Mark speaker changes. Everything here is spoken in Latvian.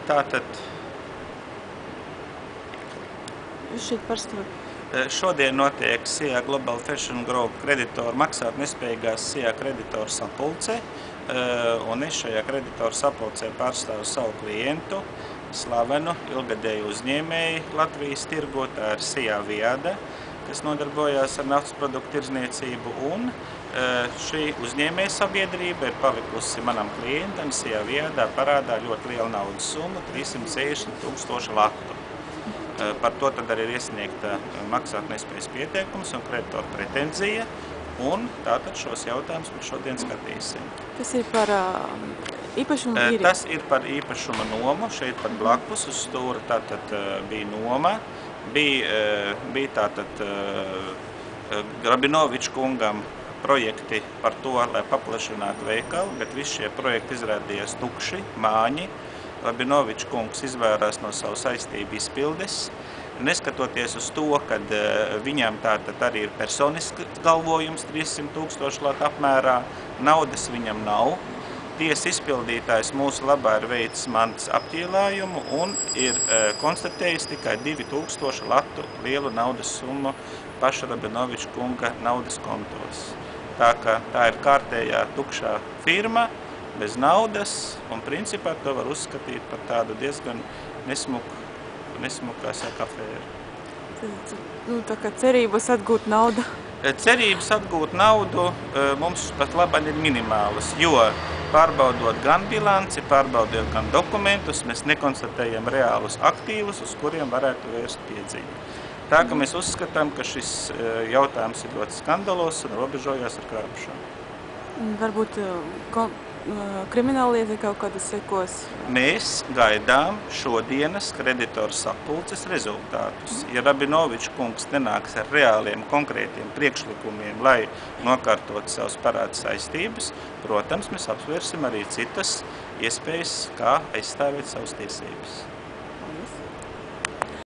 Speaker 1: Tātad
Speaker 2: Šeit pārstāv.
Speaker 1: šodien notiek SIA Global Fashion Group kreditoru maksātnespējīgās SIA kreditoru sapulce, un es šajā kreditoru sapulcē pārstāvu savu klientu, slavenu ilgadēju uzņēmēju Latvijas tirgū, tā ir SIA Viada, kas nodarbojās ar naftas produktu tirdzniecību, un šī uzņēmēja sabiedrība ir palikusi manam klientam SIA Viadā parādā ļoti liela naudas summa – 360 000 latu. Par to tad arī ir iesniegta maksātnespējas pieteikums un kreditoru pretenzija, un tātad šos jautājumus mēs šodien skatīsim.
Speaker 2: Tas ir par īpašumu īriju?
Speaker 1: Tas ir par īpašuma nomu, šeit pat blakus uz stūra tātad bija noma, bija tātad Grabinoviča kungam projekti par to, lai paplašinātu veikalu, bet visi šie projekti izrādījās tukši, māņi. Grabinoviča kungs izvērās no savu saistību izpildes, neskatoties uz to, ka viņam tātad arī ir personisks galvojums 300 000 latu apmērā, naudas viņam nav. Tiesa izpildītājs mūsu labā ir veicis mantas apķīlājumu un ir konstatējis tikai 2000 latu lielu naudas summu paša Grabinoviča kunga naudas kontos. Tā ir kārtējā tukšā firma, bez naudas, un principā to var uzskatīt par tādu diezgan nesmuku, kā saka, afēru.
Speaker 2: Tā kā cerības atgūt naudu?
Speaker 1: Cerības atgūt naudu mums pat labāk ir minimālas, jo pārbaudot gan bilanci, pārbaudot gan dokumentus, mēs nekonstatējam reālus aktīvus, uz kuriem varētu vērst piedzīvi. Tā, ka mēs uzskatām, ka šis jautājums ir ļoti skandalos un robežojās ar krāpšanu.
Speaker 2: Varbūt krimināllieta kaut kādas sekos?
Speaker 1: Mēs gaidām šodienas kreditoru sapulces rezultātus. Ja Grabinoviča kungs nenāks ar reāliem, konkrētiem priekšlikumiem, lai nokārtot savus parādu saistības, protams, mēs apsvērsim arī citas iespējas, kā aizstāvēt savas tiesības.